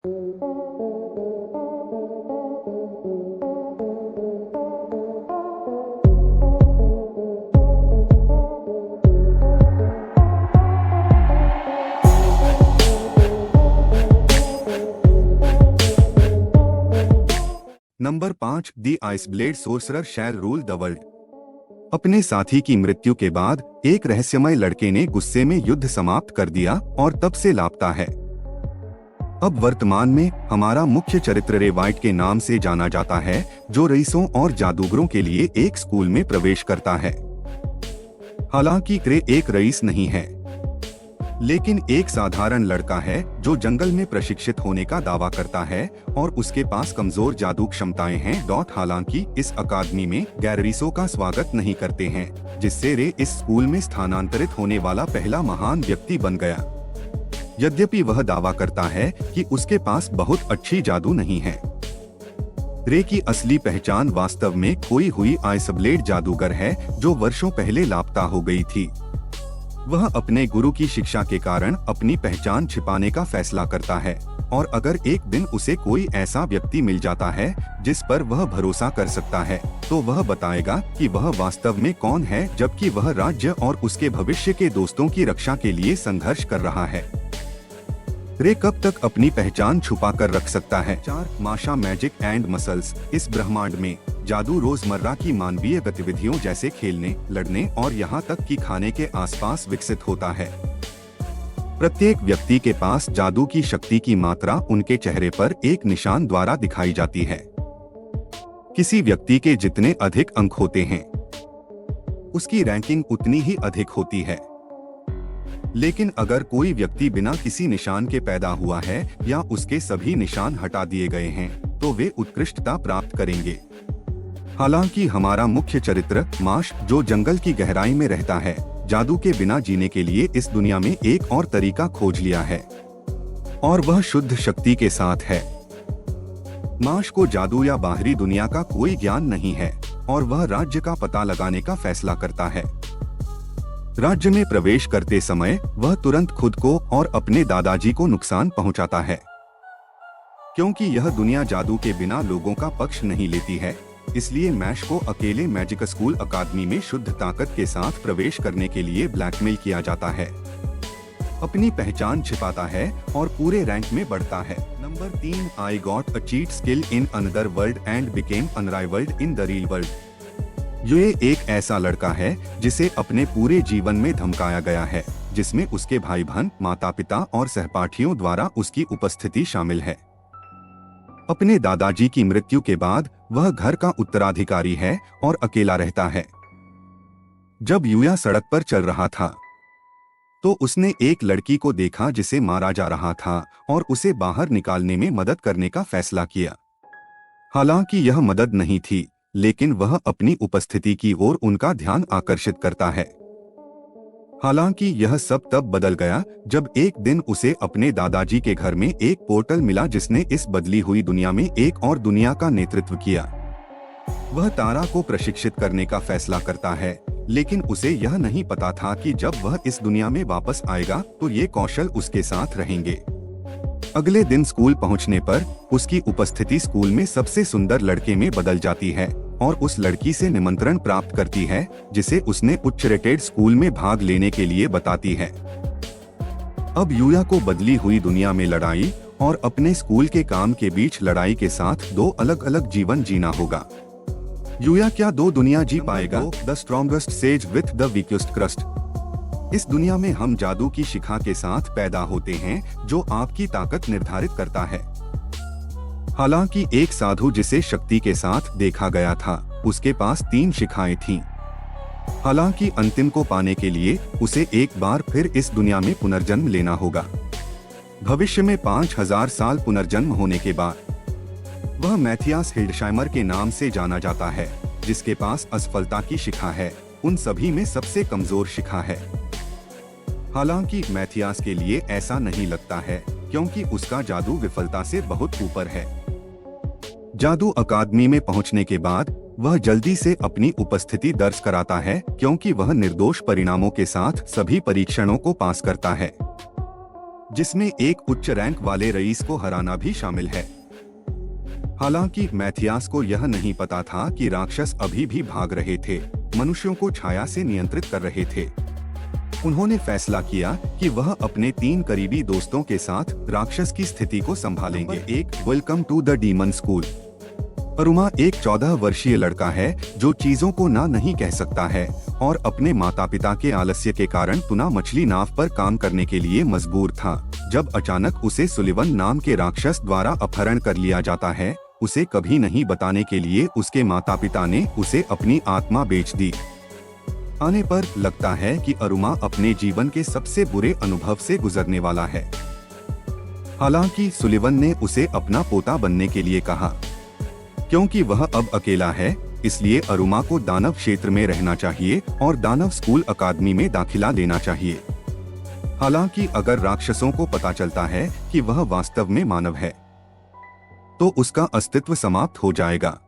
Number 5, the Iceblade sorcerer shall rule the world. अपने साथी की मृत्यु के बाद एक रहस्यमय लड़के ने गुस्से में युद्ध समाप्त कर दिया और तब से लापता है। अब वर्तमान में हमारा मुख्य चरित्र रे वाइट के नाम से जाना जाता है, जो रईसों और जादूगरों के लिए एक स्कूल में प्रवेश करता है। हालांकि रे एक रईस नहीं है, लेकिन एक साधारण लड़का है जो जंगल में प्रशिक्षित होने का दावा करता है और उसके पास कमजोर जादू क्षमताएं हैं। हालांकि इस अकादमी में गैररीसों का स्वागत नहीं करते हैं, जिससे रे इस स्कूल में स्थानांतरित होने वाला पहला महान व्यक्ति बन गया। यद्यपि वह दावा करता है कि उसके पास बहुत अच्छी जादू नहीं है। रे की असली पहचान वास्तव में खोई हुई आइसब्लेड जादूगर है, जो वर्षों पहले लापता हो गई थी। वह अपने गुरु की शिक्षा के कारण अपनी पहचान छिपाने का फैसला करता है, और अगर एक दिन उसे कोई ऐसा व्यक्ति मिल जाता है जिस पर वह भरोसा कर सकता है, तो वह बताएगा कि वह वास्तव में कौन है, जबकि वह राज्य और उसके भविष्य के दोस्तों की रक्षा के लिए संघर्ष कर रहा है। रे कब तक अपनी पहचान छुपा कर रख सकता है? 4, माशा मैजिक एंड मसल्स। इस ब्रह्मांड में जादू रोजमर्रा की मानवीय गतिविधियों जैसे खेलने, लड़ने और यहाँ तक कि खाने के आसपास विकसित होता है। प्रत्येक व्यक्ति के पास जादू की शक्ति की मात्रा उनके चेहरे पर एक निशान द्वारा दिखाई जाती है। किसी व्यक्ति के जितने अधिक अंक होते हैं, उसकी रैंकिंग उतनी ही अधिक होती है। लेकिन अगर कोई व्यक्ति बिना किसी निशान के पैदा हुआ है या उसके सभी निशान हटा दिए गए हैं, तो वे उत्कृष्टता प्राप्त करेंगे। हालांकि हमारा मुख्य चरित्र माश, जो जंगल की गहराई में रहता है, जादू के बिना जीने के लिए इस दुनिया में एक और तरीका खोज लिया है, और वह शुद्ध शक्ति के साथ है। माश को जादू या बाहरी दुनिया का कोई ज्ञान नहीं है, और वह राज्य का पता लगाने का फैसला करता है। राज्य में प्रवेश करते समय वह तुरंत खुद को और अपने दादाजी को नुकसान पहुंचाता है, क्योंकि यह दुनिया जादू के बिना लोगों का पक्ष नहीं लेती है। इसलिए मैश को अकेले मैजिक स्कूल अकादमी में शुद्ध ताकत के साथ प्रवेश करने के लिए ब्लैकमेल किया जाता है। अपनी पहचान छिपाता है और पूरे रैंक में बढ़ता है। Number 3, I got a cheat skill in another world and became unrivalled in the real world. ये एक ऐसा लड़का है जिसे अपने पूरे जीवन में धमकाया गया है, जिसमें उसके भाई बहन, माता पिता और सहपाठियों द्वारा उसकी उपस्थिति शामिल है। अपने दादाजी की मृत्यु के बाद वह घर का उत्तराधिकारी है और अकेला रहता है। जब यूया सड़क पर चल रहा था, तो उसने एक लड़की को देखा जिसे मारा जा रहा था और उसे बाहर निकालने में मदद करने का फैसला किया। हालांकि यह मदद नहीं थी, लेकिन वह अपनी उपस्थिति की ओर उनका ध्यान आकर्षित करता है। हालांकि यह सब तब बदल गया जब एक दिन उसे अपने दादाजी के घर में एक पोर्टल मिला, जिसने इस बदली हुई दुनिया में एक और दुनिया का नेतृत्व किया। वह तारा को प्रशिक्षित करने का फैसला करता है, लेकिन उसे यह नहीं पता था कि जब वह इस दुनिया में वापस आएगा तो ये कौशल उसके साथ रहेंगे। अगले दिन स्कूल पहुंचने पर उसकी उपस्थिति स्कूल में सबसे सुंदर लड़के में बदल जाती है और उस लड़की से निमंत्रण प्राप्त करती है, जिसे उसने उच्च रेटेड स्कूल में भाग लेने के लिए बताती है। अब यूया को बदली हुई दुनिया में लड़ाई और अपने स्कूल के काम के बीच लड़ाई के साथ दो अलग अलग जीवन जीना होगा। यूया क्या दो दुनिया जी पाएगा? The strongest says with the weakest crust. इस दुनिया में हम जादू की शिखा के साथ पैदा होते हैं, जो आपकी ताकत निर्धारित करता है। हालांकि एक साधु जिसे शक्ति के साथ देखा गया था, उसके पास 3 शिखाएं थीं। हालांकि अंतिम को पाने के लिए उसे एक बार फिर इस दुनिया में पुनर्जन्म लेना होगा। भविष्य में 5000 साल पुनर्जन्म होने के बाद वह मैथियास हिल्डशाइमर के नाम से जाना जाता है, जिसके पास असफलता की शिखा है, उन सभी में सबसे कमजोर शिखा है। हालांकि मैथियास के लिए ऐसा नहीं लगता है, क्योंकि उसका जादू विफलता से बहुत ऊपर है। जादू अकादमी में पहुंचने के बाद वह जल्दी से अपनी उपस्थिति दर्ज कराता है, क्योंकि वह निर्दोष परिणामों के साथ सभी परीक्षणों को पास करता है। जिसमें एक उच्च रैंक वाले रईस को हराना भी शामिल है। हालांकि मैथियास को यह नहीं पता था कि राक्षस अभी भी भाग रहे थे, मनुष्यों को छाया से नियंत्रित कर रहे थे। उन्होंने फैसला किया कि वह अपने 3 करीबी दोस्तों के साथ राक्षस की स्थिति को संभालेंगे। 1 welcome to the demon school. Aruma एक 14 वर्षीय लड़का है जो चीजों को ना नहीं कह सकता है और अपने माता पिता के आलस्य के कारण टुना मछली नाव पर काम करने के लिए मजबूर था। जब अचानक उसे सुलिवन नाम के राक्षस द्वारा अपहरण कर लिया जाता है, उसे कभी नहीं बताने के लिए उसके माता पिता ने उसे अपनी आत्मा बेच दी। आने पर लगता है कि अरुमा अपने जीवन के सबसे बुरे अनुभव से गुजरने वाला है। हालांकि सुलिवन ने उसे अपना पोता बनने के लिए कहा। क्योंकि वह अब अकेला है, इसलिए अरुमा को दानव क्षेत्र में रहना चाहिए और दानव स्कूल अकादमी में दाखिला लेना चाहिए। हालांकि अगर राक्षसों को पता चलता है कि वह वास्तव में मानव है, तो उसका अस्तित्व समाप्त हो जाएगा।